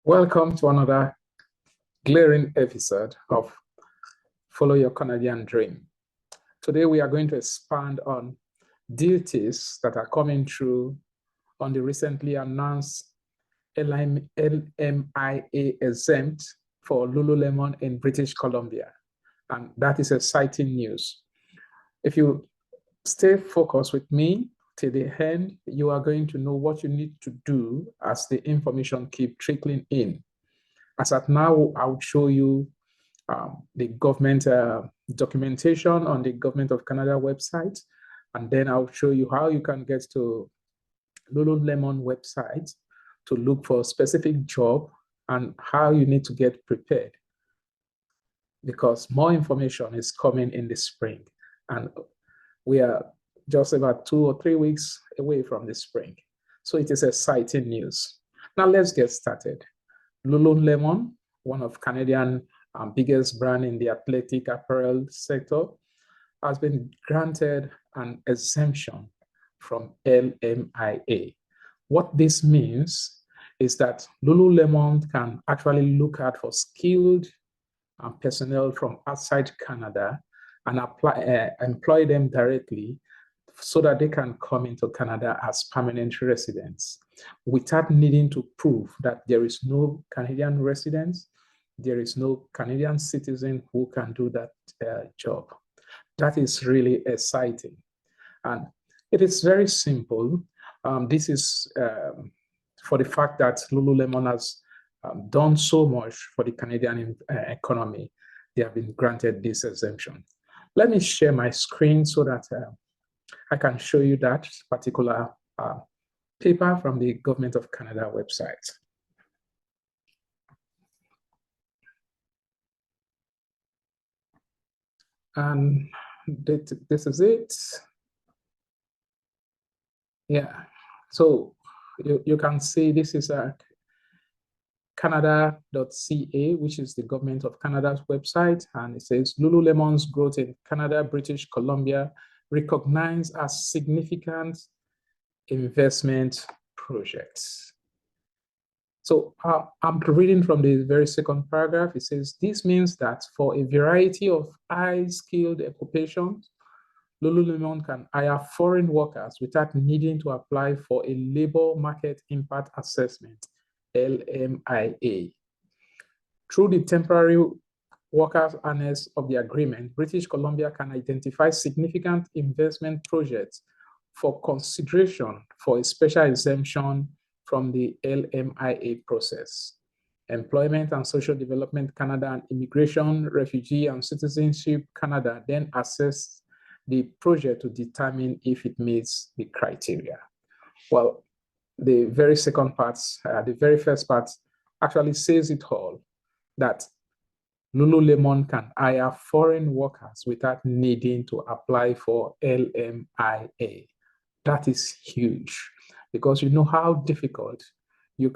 Welcome to another glaring episode of Follow Your Canadian Dream. Today we are going to expand on duties that are coming through on the recently announced LMIA exempt for Lululemon in British Columbia. And that is exciting news. If you stay focused with me till the end, you are going to know what you need to do as the information keeps trickling in. As at now, I would show you the government documentation on the Government of Canada website, and then I'll show you how you can get to Lululemon website to look for a specific job and how you need to get prepared, because more information is coming in the spring, and we are just about 2 or 3 weeks away from the spring. So it is exciting news. Now let's get started. Lululemon, one of Canadian biggest brand in the athletic apparel sector, has been granted an exemption from LMIA. What this means is that Lululemon can actually look out for skilled personnel from outside Canada and employ them directly so that they can come into Canada as permanent residents without needing to prove that there is no Canadian resident, there is no Canadian citizen who can do that job. That is really exciting. And it is very simple. This is for the fact that Lululemon has done so much for the Canadian economy. They have been granted this exemption. Let me share my screen so that I can show you that particular paper from the Government of Canada website. And this is it. Yeah, so you can see this is a Canada.ca, which is the Government of Canada's website, and it says Lululemon's growth in Canada, British Columbia, recognized as significant investment projects. So I'm reading from the very second paragraph. It says, this means that for a variety of high-skilled occupations, Lululemon can hire foreign workers without needing to apply for a labor market impact assessment, LMIA. Through the temporary workers annex of the agreement, British Columbia can identify significant investment projects for consideration for a special exemption from the LMIA process. Employment and Social Development Canada and Immigration, Refugee and Citizenship Canada then assess the project to determine if it meets the criteria. Well, the very second part, the very first part actually says it all, that Lululemon can hire foreign workers without needing to apply for LMIA. That is huge, because you know how difficult you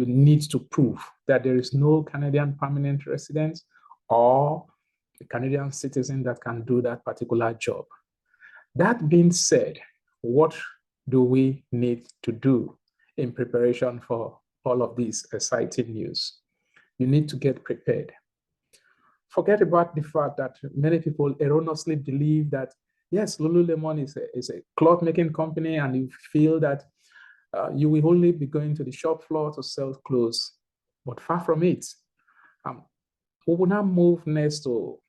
need to prove that there is no Canadian permanent resident or a Canadian citizen that can do that particular job. That being said, what do we need to do in preparation for all of this exciting news? You need to get prepared. Forget about the fact that many people erroneously believe that, yes, Lululemon is a cloth-making company, and you feel that you will only be going to the shop floor to sell clothes. But far from it. We will now move next to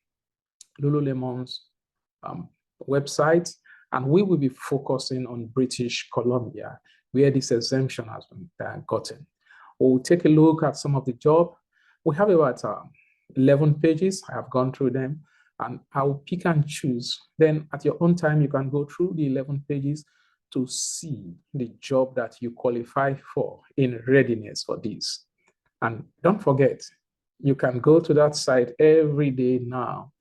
Lululemon's website, and we will be focusing on British Columbia, where this exemption has been gotten. We'll take a look at some of the job. We have about 11 pages. I have gone through them, and I'll pick and choose. Then at your own time, you can go through the 11 pages to see the job that you qualify for in readiness for this. And don't forget, you can go to that site every day now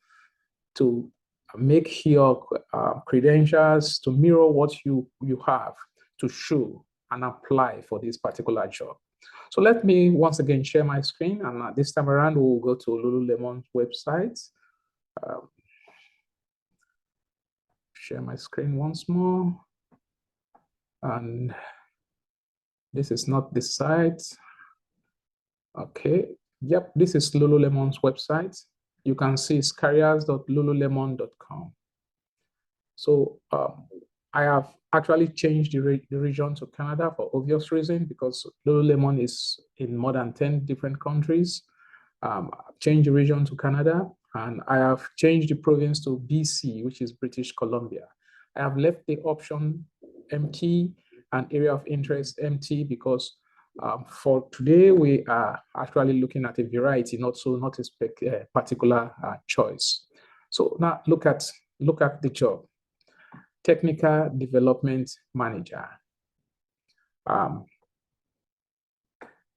to make your credentials to mirror what you have to show and apply for this particular job. So let me once again share my screen, and this time around we'll go to Lululemon's website. Share my screen once more. And this is not the site. Okay, yep, this is Lululemon's website. You can see it's careers.lululemon.com. So I have actually changed the region to Canada for obvious reason, because Lululemon is in more than 10 different countries. I've changed the region to Canada, and I have changed the province to BC, which is British Columbia. I have left the option empty and area of interest empty because for today, we are actually looking at a variety, not a particular choice. So now look at the job. Technical Development Manager,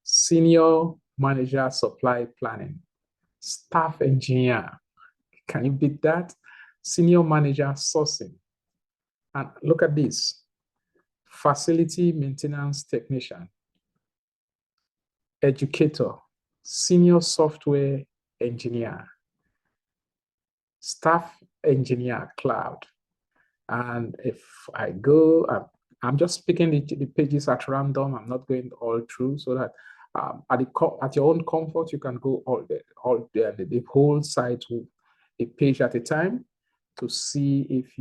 Senior Manager Supply Planning, Staff Engineer. Can you beat that? Senior Manager Sourcing. And look at this, Facility Maintenance Technician, Educator, Senior Software Engineer, Staff Engineer Cloud. And if I go, I'm just picking the pages at random. I'm not going all through, so that at your own comfort, you can go the whole site, a page at a time, to see if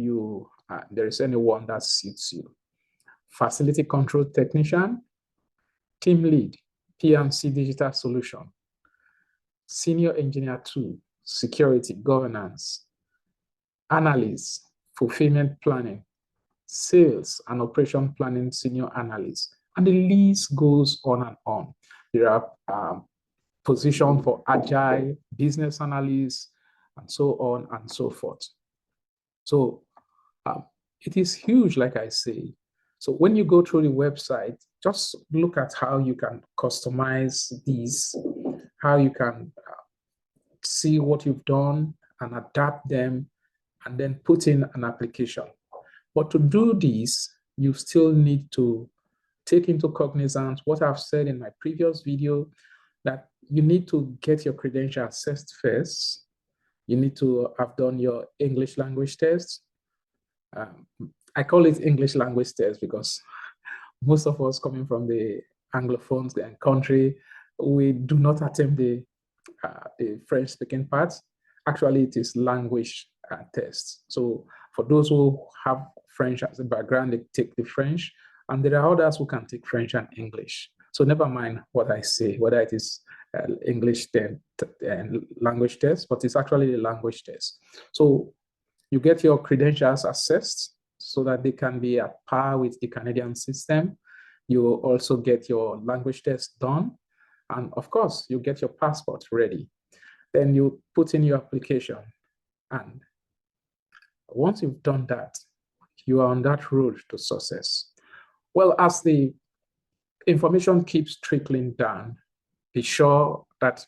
there is anyone that suits you. Facility Control Technician, Team Lead, PMC Digital Solution, Senior Engineer 2, Security, Governance, Analyst, Fulfillment Planning, Sales and Operation Planning Senior Analyst, and the list goes on and on. There are positions for Agile, Business Analysts, and so on and so forth. So it is huge, like I say. So when you go through the website, just look at how you can customize these, how you can see what you've done and adapt them, and then put in an application. But to do this, you still need to take into cognizance what I've said in my previous video, that you need to get your credential assessed first. You need to have done your English language test. I call it English language test because most of us coming from the Anglophones country, we do not attempt the French-speaking part. Actually, it is language test. So for those who have French as a background, they take the French, and there are others who can take French and English. So never mind what I say, whether it is English and language test, but it's actually a language test. So you get your credentials assessed so that they can be at par with the Canadian system. You also get your language test done. And of course, you get your passport ready. Then you put in your application. And once you've done that, you are on that road to success. Well, as the information keeps trickling down, be sure that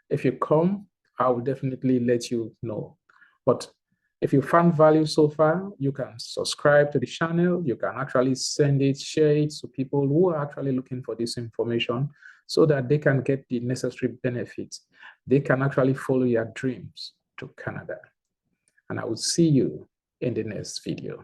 if you come, I will definitely let you know. But if you found value so far, you can subscribe to the channel. You can actually send it, share it to people who are actually looking for this information so that they can get the necessary benefits. They can actually follow your dreams to Canada. And I will see you in the next video.